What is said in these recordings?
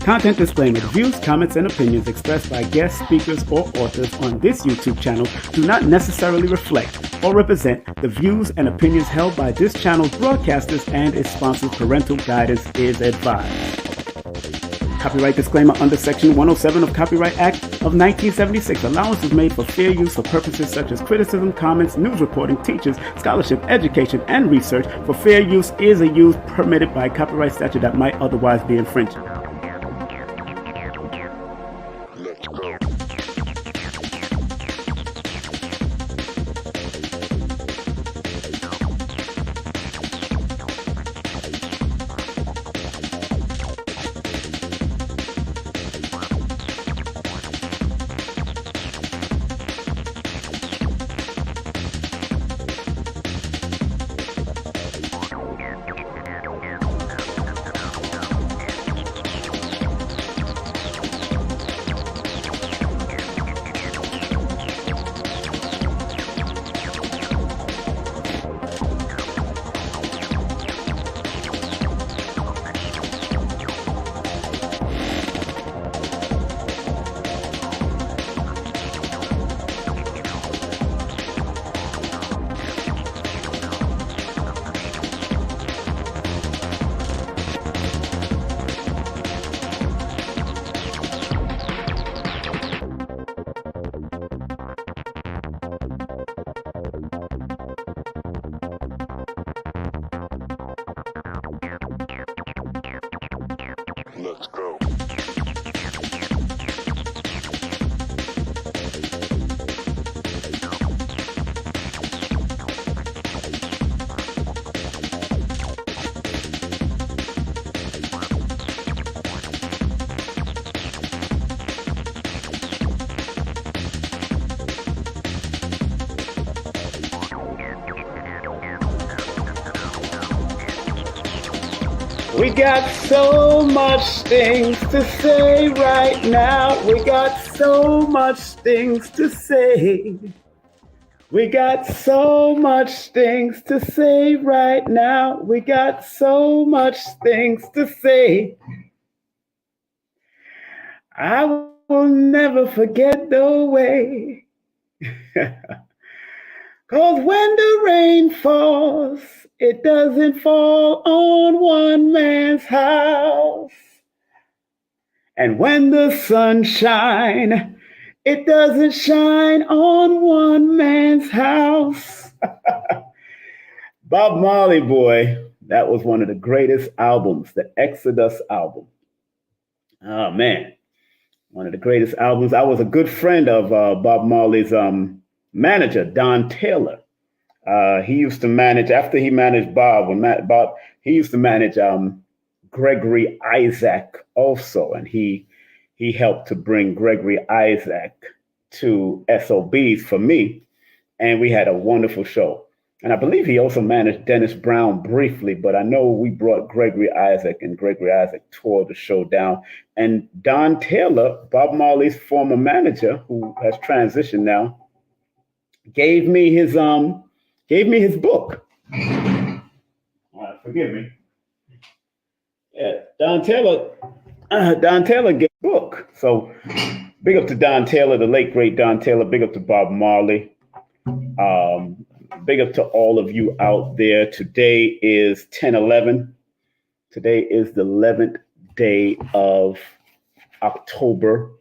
Content disclaimer. The views, comments, and opinions expressed by guest speakers or authors on this YouTube channel do not necessarily reflect or represent the views and opinions held by this channel's broadcasters and its sponsors. Parental guidance is advised. Copyright disclaimer under Section 107 of Copyright Act of 1976. Allowance is made for fair use for purposes such as criticism, comments, news reporting, teachers, scholarship, education, and research. For fair use is a use permitted by copyright statute that might otherwise be infringed. Let's go. Let's go. We got so much things to say right now. We got so much things to say. We got so much things to say right now. We got so much things to say. I will never forget the way. 'Cause when the rain falls, it doesn't fall on one man's house. And when the sun shines, it doesn't shine on one man's house. Bob Marley, boy, that was one of the greatest albums, the Exodus album. Oh, man, one of the greatest albums. I was a good friend of Bob Marley's manager, Don Taylor. He used to manage, after he managed Bob, he used to manage Gregory Isaac also. And he helped to bring Gregory Isaac to SOBs for me. And we had a wonderful show. And I believe he also managed Dennis Brown briefly, but I know we brought Gregory Isaac, and Gregory Isaac tore the show down. And Don Taylor, Bob Marley's former manager, who has transitioned now, gave me his book. Forgive me. Yeah, Don Taylor gave a book. So big up to Don Taylor, the late great Don Taylor. Big up to Bob Marley. Big up to all of you out there. Today is 10/11. Today is the 11th day of October.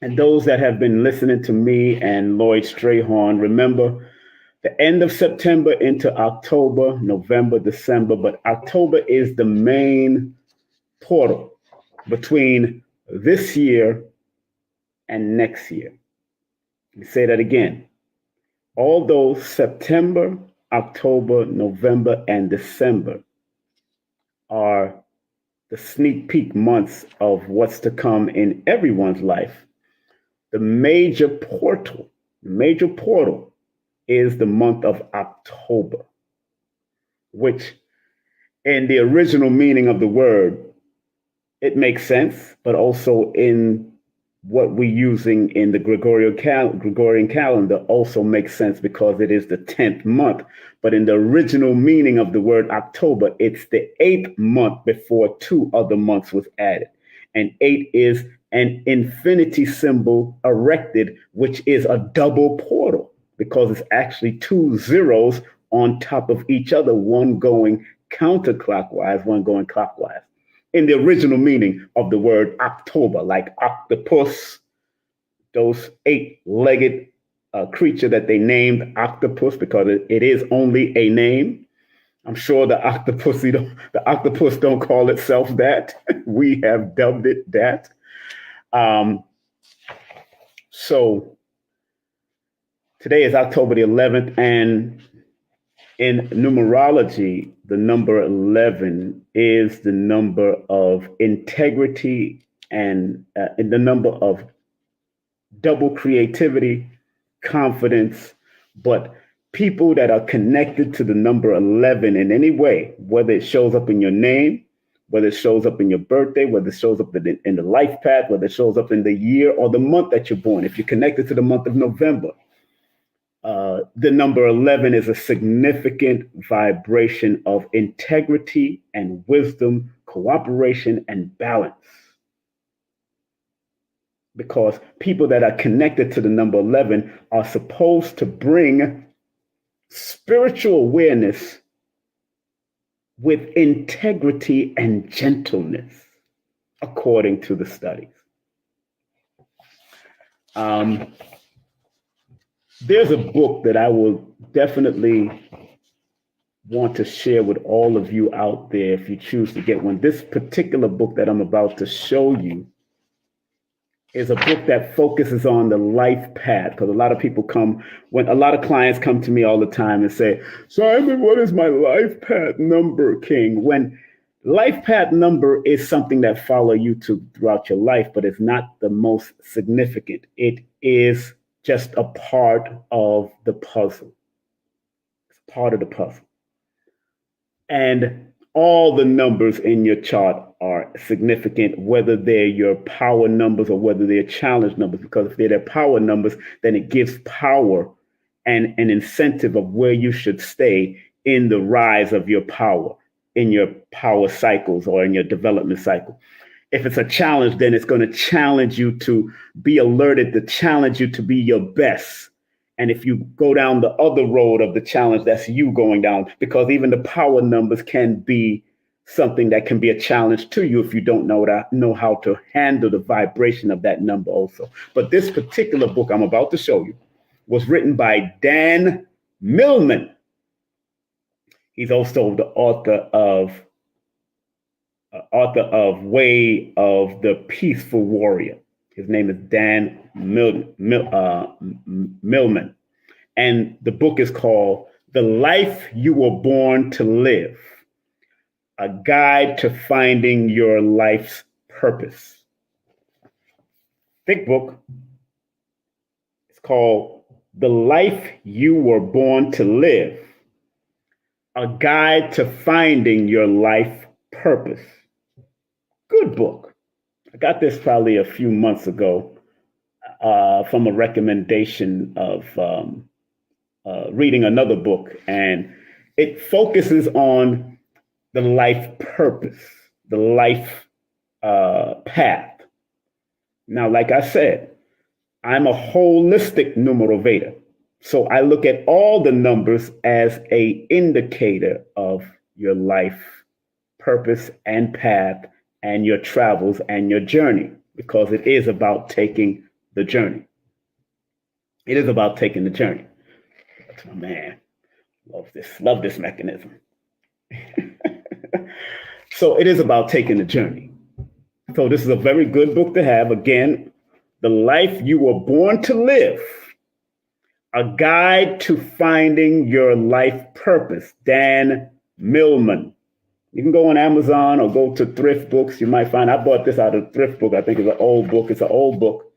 And those that have been listening to me and Lloyd Strayhorn, remember the end of September into October, November, December, but October is the main portal between this year and next year. Let me say that again. Although September, October, November, and December are the sneak peek months of what's to come in everyone's life, the major portal is the month of October, which in the original meaning of the word, it makes sense, but also in what we're using in the Gregorian calendar also makes sense because it is the 10th month. But in the original meaning of the word October, it's the 8th month before 2 other months was added. and 8 is an infinity symbol erected, which is a double portal because it's actually two zeros on top of each other, one going counterclockwise, one going clockwise. In the original meaning of the word October, like octopus, those 8-legged creature that they named octopus because it is only a name. I'm sure the octopus don't call itself that. We have dubbed it that. So today is October the 11th, and in numerology, the number 11 is the number of integrity and the number of double creativity, confidence, but people that are connected to the number 11 in any way, whether it shows up in your name, whether it shows up in your birthday, whether it shows up in the life path, whether it shows up in the year or the month that you're born. If you're connected to the month of November, the number 11 is a significant vibration of integrity and wisdom, cooperation and balance. Because people that are connected to the number 11 are supposed to bring spiritual awareness with integrity and gentleness, according to the studies. There's a book that I will definitely want to share with all of you out there if you choose to get one. This particular book that I'm about to show you is a book that focuses on the life path, because a lot of clients come to me all the time and say, Simon, what is my life path number, King? When life path number is something that follow you throughout your life, but it's not the most significant. It is just a part of the puzzle. It's part of the puzzle. And all the numbers in your chart are significant, whether they're your power numbers or whether they're challenge numbers, because if they're their power numbers, then it gives power and an incentive of where you should stay in the rise of your power, in your power cycles or in your development cycle. If it's a challenge, then it's going to challenge you to be alerted, to challenge you to be your best. And if you go down the other road of the challenge, that's you going down, because even the power numbers can be something that can be a challenge to you if you don't know how to handle the vibration of that number also. But this particular book I'm about to show you was written by Dan Millman. He's also the author of Way of the Peaceful Warrior. His name is Dan Millman. And the book is called The Life You Were Born to Live, A Guide to Finding Your Life's Purpose. Thick book. It's called The Life You Were Born to Live, A Guide to Finding Your Life Purpose. Good book. I got this probably a few months ago from a recommendation of reading another book, and it focuses on the life purpose, the life path. Now, like I said, I'm a holistic numerovator. So I look at all the numbers as an indicator of your life purpose and path and your travels and your journey, because it is about taking the journey. It is about taking the journey. That's my man. Love this mechanism. So it is about taking the journey. So this is a very good book to have. Again, The Life You Were Born to Live, A Guide to Finding Your Life Purpose, Dan Millman. You can go on Amazon or go to Thrift Books. You might find, I bought this out of Thrift Book. I think it's an old book. It's an old book.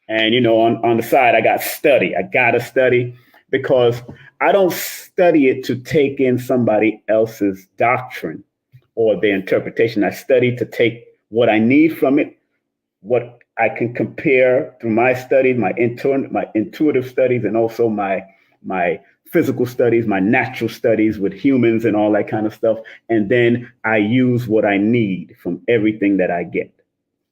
And, on the side, I got study. I got to study, because I don't study it to take in somebody else's doctrine or their interpretation. I study to take what I need from it, what I can compare through my studies, my intuitive studies, and also my physical studies, my natural studies with humans and all that kind of stuff. And then I use what I need from everything that I get.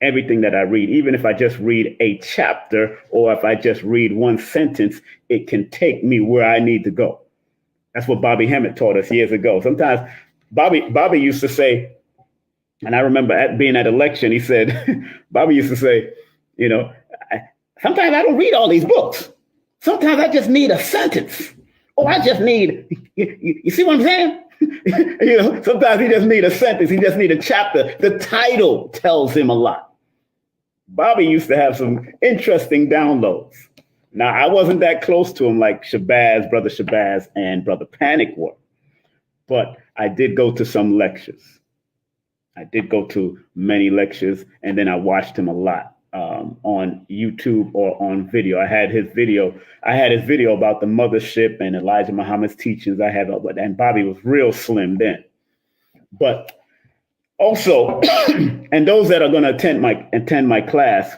everything that I read. Even if I just read a chapter or if I just read one sentence, it can take me where I need to go. That's what Bobby Hemmett taught us years ago. Sometimes Bobby used to say, and I remember being at a lecture, and he said, Bobby used to say, you know, sometimes I don't read all these books. Sometimes I just need a sentence. Or I just need, you see what I'm saying? Sometimes he just need a sentence. He just need a chapter. The title tells him a lot. Bobby used to have some interesting downloads. Now, I wasn't that close to him like Brother Shabazz and Brother Panic were, but I did go to some lectures. I did go to many lectures, and then I watched him a lot on YouTube or on video. I had his video about the mothership and Elijah Muhammad's teachings. And Bobby was real slim then. But also, and those that are going to attend my class,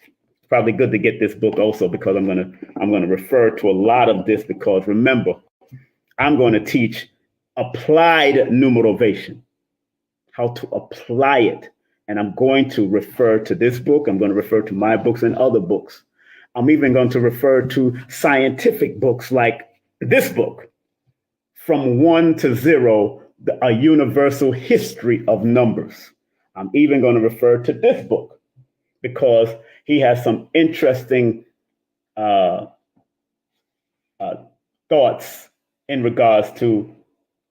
it's probably good to get this book also, because I'm going to refer to a lot of this, because remember, I'm going to teach applied numerovation, how to apply it. And I'm going to refer to this book. I'm going to refer to my books and other books. I'm even going to refer to scientific books like this book, From 1 to 0, A Universal History of Numbers. I'm even going to refer to this book because he has some interesting thoughts in regards to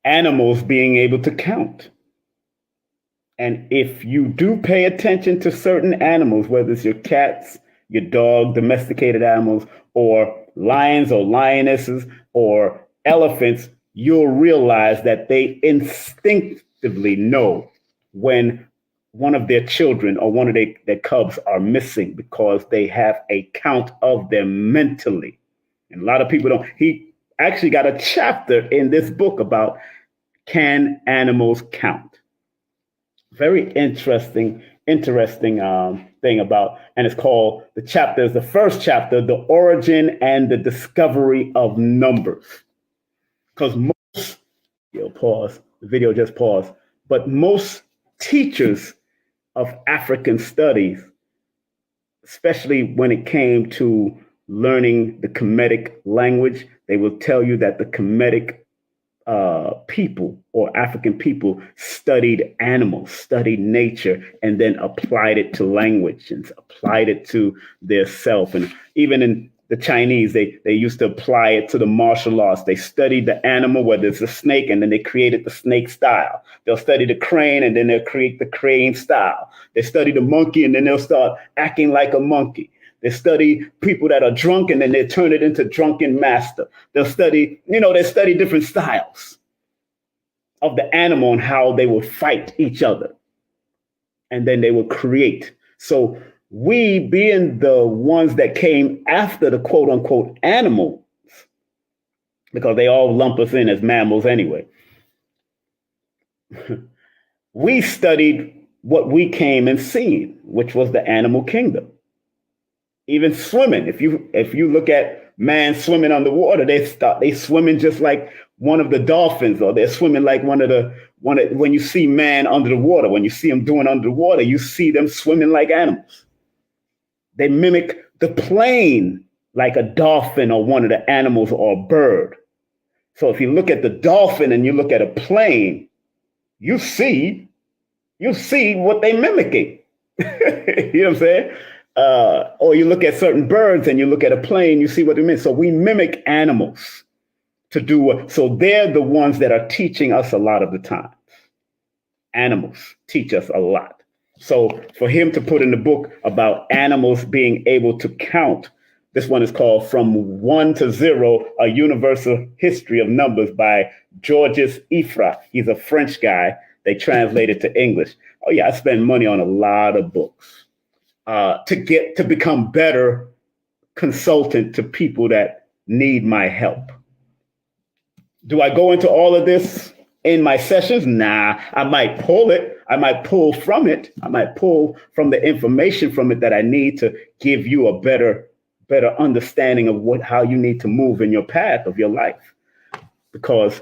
animals being able to count. And if you do pay attention to certain animals, whether it's your cats, your dog, domesticated animals, or lions or lionesses or elephants, you'll realize that they instinctively know when one of their children or one of their cubs are missing, because they have a count of them mentally. And a lot of people don't. He actually got a chapter in this book about, can animals count? Very interesting thing about, and it's called, the first chapter, The Origin and the Discovery of Numbers. Because the video just paused, but most teachers of African studies, especially when it came to learning the Kemetic language, they will tell you that the Kemetic people or African people studied animals, studied nature, and then applied it to language and applied it to their self. And even in the Chinese, they used to apply it to the martial arts. They studied the animal, whether it's a snake, and then they created the snake style. They'll study the crane, and then they'll create the crane style. They study the monkey, and then they'll start acting like a monkey. They study people that are drunk, and then they turn it into drunken master. They study different styles of the animal and how they will fight each other. And then they will create. So we, being the ones that came after the quote unquote animals, because they all lump us in as mammals anyway, we studied what we came and seen, which was the animal kingdom. Even swimming, if you look at man swimming underwater, they swimming just like one of the dolphins, or they're swimming like when you see man under the water, when you see them doing under the water, you see them swimming like animals. They mimic the plane like a dolphin or one of the animals or a bird. So if you look at the dolphin and you look at a plane, you see what they mimicking. You know what I'm saying? Or you look at certain birds and you look at a plane, you see what they mean. So we mimic animals to do what, so they're the ones that are teaching us a lot of the time. Animals teach us a lot. So for him to put in the book about animals being able to count, this one is called From 1 to 0, A Universal History of Numbers by Georges Ifra. He's a French guy. They translated to English. Oh yeah, I spend money on a lot of books. To become better consultant to people that need my help. Do I go into all of this in my sessions? Nah, I might pull it. I might pull from it. I might pull from the information from it that I need to give you a better understanding of how you need to move in your path of your life. Because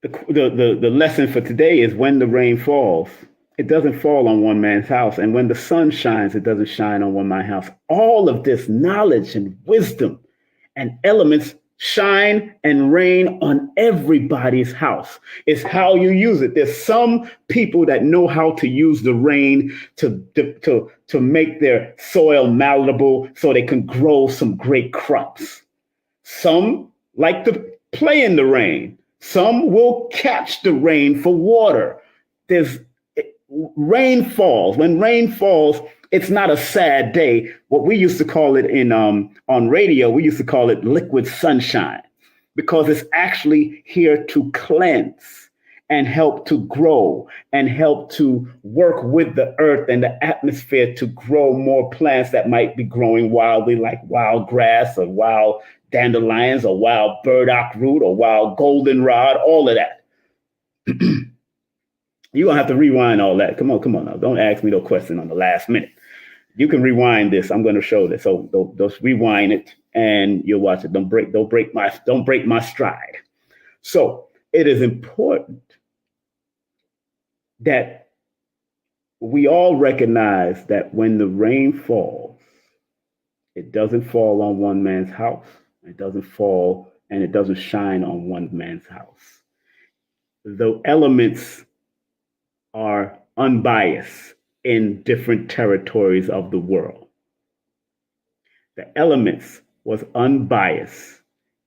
The lesson for today is when the rain falls, it doesn't fall on one man's house. And when the sun shines, it doesn't shine on one man's house. All of this knowledge and wisdom and elements shine and rain on everybody's house. It's how you use it. There's some people that know how to use the rain to make their soil malleable so they can grow some great crops. Some like to play in the rain. Some will catch the rain for water. There's rain falls. When rain falls, it's not a sad day. What we used to call it in on radio, we used to call it liquid sunshine, because it's actually here to cleanse and help to grow and help to work with the earth and the atmosphere to grow more plants that might be growing wildly, like wild grass or wild dandelions or wild burdock root or wild goldenrod, all of that. You're going to have to rewind all that. Come on now. Don't ask me no question on the last minute. You can rewind this. I'm going to show this. So just rewind it and you'll watch it. Don't break my stride. So it is important that we all recognize that when the rain falls, it doesn't fall on one man's house. It doesn't fall and it doesn't shine on one man's house. The elements are unbiased in different territories of the world. The elements was unbiased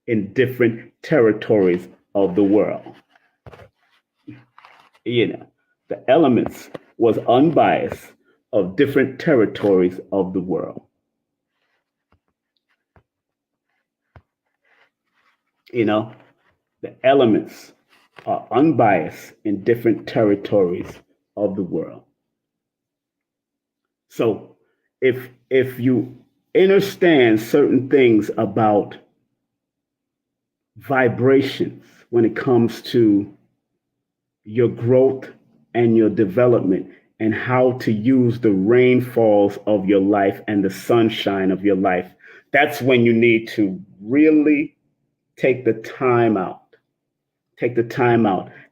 in different territories of the world. The elements was unbiased of different territories of the world. The elements are unbiased in different territories of the world. So if you understand certain things about vibrations when it comes to your growth and your development and how to use the rainfalls of your life and the sunshine of your life, that's when you need to really take the time out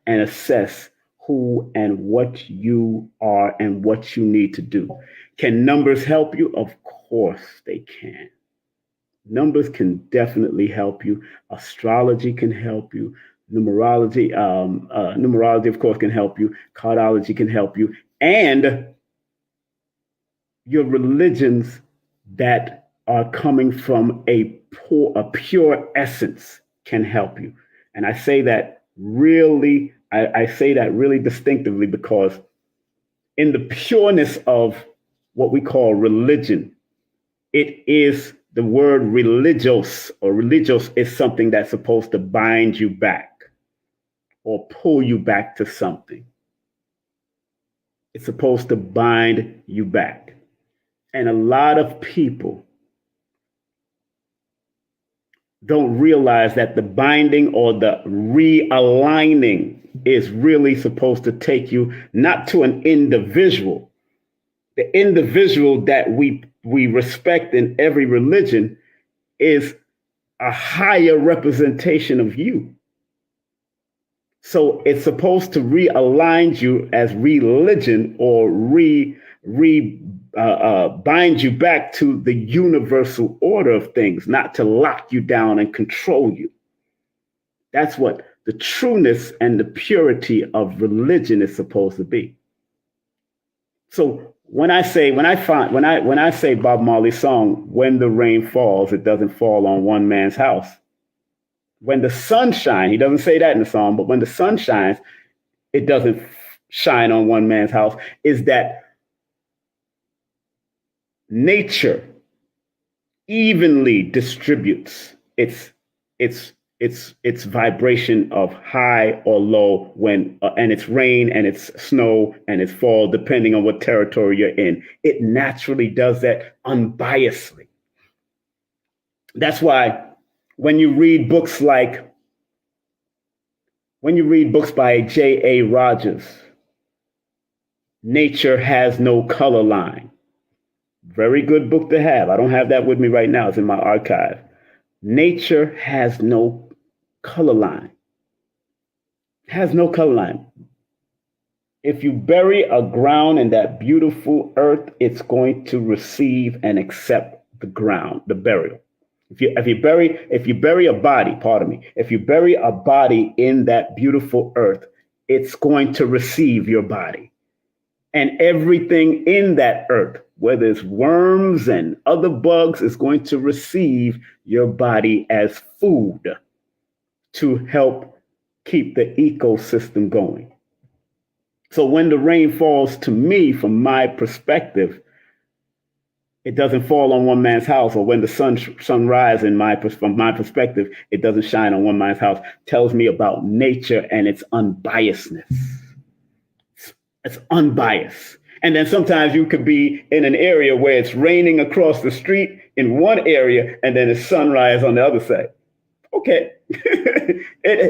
and assess who and what you are and what you need to do. Can numbers help you? Of course they can. Numbers can definitely help you. Astrology can help you. Numerology, of course, can help you. Cardology can help you. And your religions that are coming from a pure essence can help you. And I say that really distinctively because in the pureness of what we call religion, it is the word religious, or religious is something that's supposed to bind you back or pull you back to something. It's supposed to bind you back. And a lot of people don't realize that the binding or the realigning is really supposed to take you not to an individual. The individual that we respect in every religion is a higher representation of you. So it's supposed to realign you as religion or bind you back to the universal order of things, not to lock you down and control you. That's what the trueness and the purity of religion is supposed to be. So when I say Bob Marley's song, "When the rain falls, it doesn't fall on one man's house." When the sun shines, he doesn't say that in the song, but when the sun shines, it doesn't shine on one man's house, is that nature evenly distributes its vibration of high or low when and it's rain and it's snow and it's fall, depending on what territory you're in. It naturally does that unbiasedly. That's why when you read books by J.A. Rogers, Nature Has No Color Line. Very good book to have. I don't have that with me right now. It's in my archive. Nature has no color line. Has no color line. If you bury a ground in that beautiful earth, it's going to receive and accept the ground, the burial. If you bury a body, pardon me, if you bury a body in that beautiful earth, it's going to receive your body. And everything in that earth, whether it's worms and other bugs, is going to receive your body as food to help keep the ecosystem going. So when the rain falls, to me, from my perspective, it doesn't fall on one man's house, or when the sunrise from my perspective, it doesn't shine on one man's house. Tells me about nature and its unbiasedness. It's unbiased. And then sometimes you could be in an area where it's raining across the street in one area, and then it's sunrise on the other side. Okay,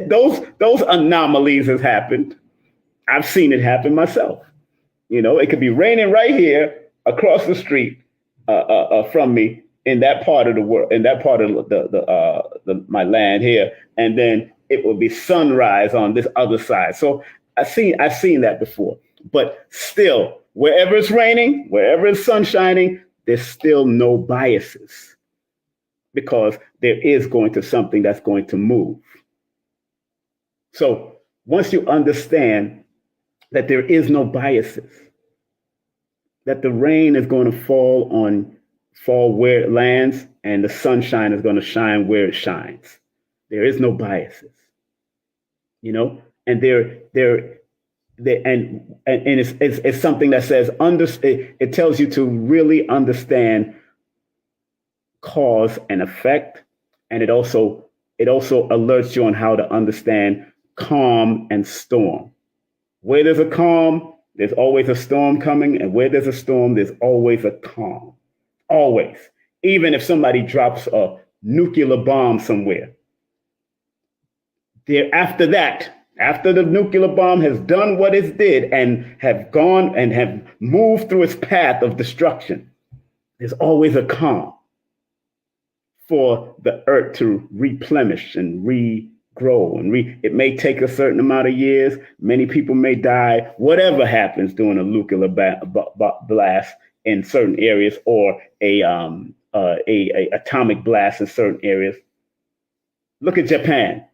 those anomalies has happened. I've seen it happen myself. You know, it could be raining right here across the street from me in that part of the world, in that part of my land here, and then it will be sunrise on this other side. So I've seen that before. But still, wherever it's raining, wherever it's sun shining, there's still no biases, because there is going to something that's going to move. So once you understand that there is no biases, that the rain is going to fall where it lands, and the sunshine is going to shine where it shines. There is no biases, you know, and it's something that says it tells you to really understand cause and effect, and it also alerts you on how to understand calm and storm. Where there's a calm, there's always a storm coming, and where there's a storm, there's always a calm. Always. Even if somebody drops a nuclear bomb somewhere, after the nuclear bomb has done what it did and have gone and have moved through its path of destruction, there's always a calm for the earth to replenish and regrow. And it may take a certain amount of years. Many people may die. Whatever happens during a nuclear blast in certain areas, or a atomic blast in certain areas. Look at Japan.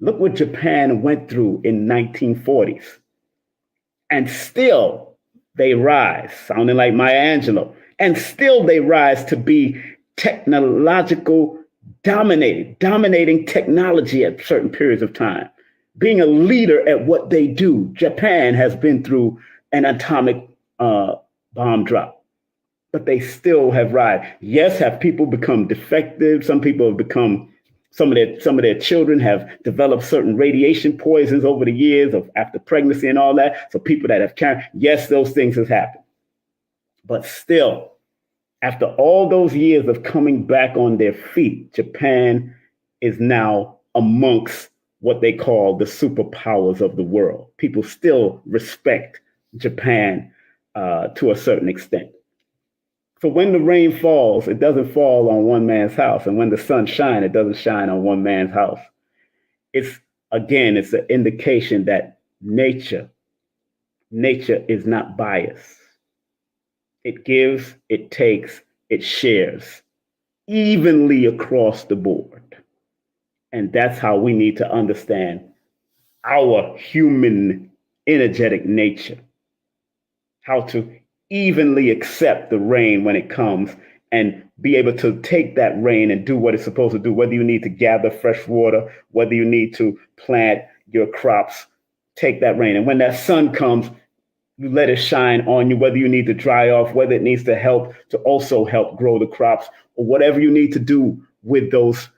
Look what Japan went through in 1940s. And still they rise, sounding like Maya Angelou. And still they rise to be technological dominating technology at certain periods of time. Being a leader at what they do. Japan has been through an atomic bomb drop, but they still have rise. Yes, have people become defective? Some people have become, some of their children have developed certain radiation poisons over the years after pregnancy and all that. So people that have carried, yes, those things have happened. But still, after all those years of coming back on their feet, Japan is now amongst what they call the superpowers of the world. People still respect Japan to a certain extent. So when the rain falls, it doesn't fall on one man's house. And when the sun shines, it doesn't shine on one man's house. It's an indication that nature is not biased. It gives, it takes, it shares evenly across the board. And that's how we need to understand our human energetic nature, how to evenly accept the rain when it comes and be able to take that rain and do what it's supposed to do, whether you need to gather fresh water, whether you need to plant your crops, take that rain. And when that sun comes, you let it shine on you, whether you need to dry off, whether it needs to also help grow the crops, or whatever you need to do with those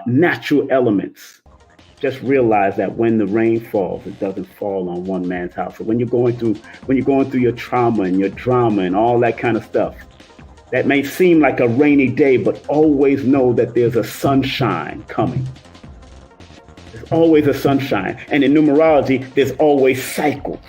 natural elements. Just realize that when the rain falls, it doesn't fall on one man's house. So when you're going through your trauma and your drama and all that kind of stuff, that may seem like a rainy day, but always know that there's a sunshine coming. There's always a sunshine. And in numerology, there's always cycles.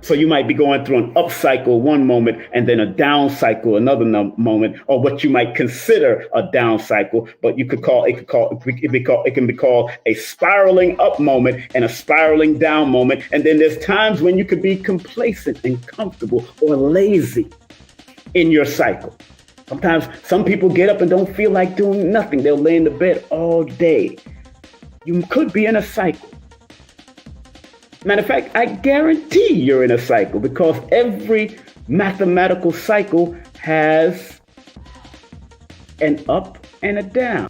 So you might be going through an up cycle one moment and then a down cycle another moment, or what you might consider a down cycle, but it can be called a spiraling up moment and a spiraling down moment. And then there's times when you could be complacent and comfortable or lazy in your cycle. Sometimes some people get up and don't feel like doing nothing. They'll lay in the bed all day. You could be in a cycle. Matter of fact, I guarantee you're in a cycle, because every mathematical cycle has an up and a down.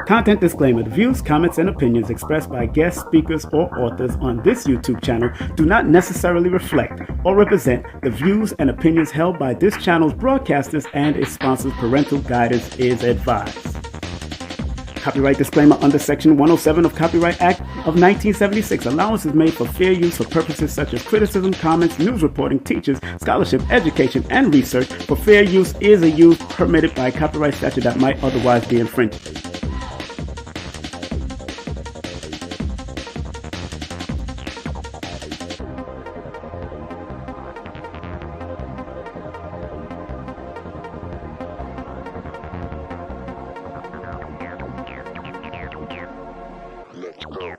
Content disclaimer: the views, comments, and opinions expressed by guest speakers or authors on this YouTube channel do not necessarily reflect or represent the views and opinions held by this channel's broadcasters and its sponsors. Parental guidance is advised. Copyright disclaimer: under Section 107 of Copyright Act of 1976, allowance is made for fair use for purposes such as criticism, comments, news reporting, teachers, scholarship, education, and research. For fair use is a use permitted by copyright statute that might otherwise be infringed. Let's go.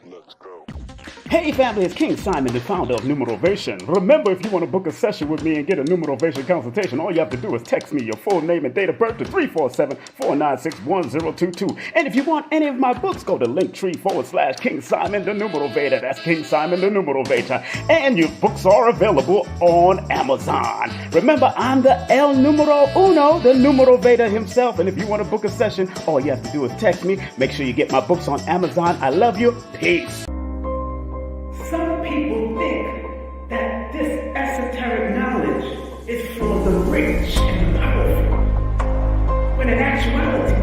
Let's go. Hey family, it's King Simon, the founder of Numerovation. Remember, if you want to book a session with me and get a Numerovation consultation, all you have to do is text me your full name and date of birth to 347-496-1022. And if you want any of my books, go to Linktree/King Simon the Numerovator. That's King Simon the Numerovator. And your books are available on Amazon. Remember, I'm the El Numero Uno, the Numerovator himself. And if you want to book a session, all you have to do is text me. Make sure you get my books on Amazon. I love you. Peace. Some people think that this esoteric knowledge is for the rich and powerful, when in actuality,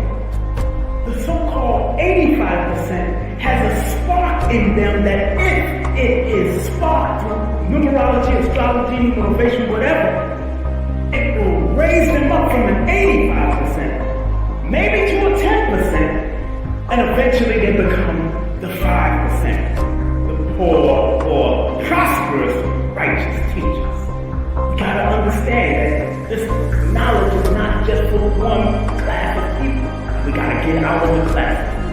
the so-called 85% has a spark in them that if it is sparked through numerology, astrology, motivation, whatever, it will raise them up from an 85%, maybe to a 10%, and eventually they become the 5%. Or prosperous righteous teachers. We gotta understand that this knowledge is not just for one class of people. We gotta get out of the classes.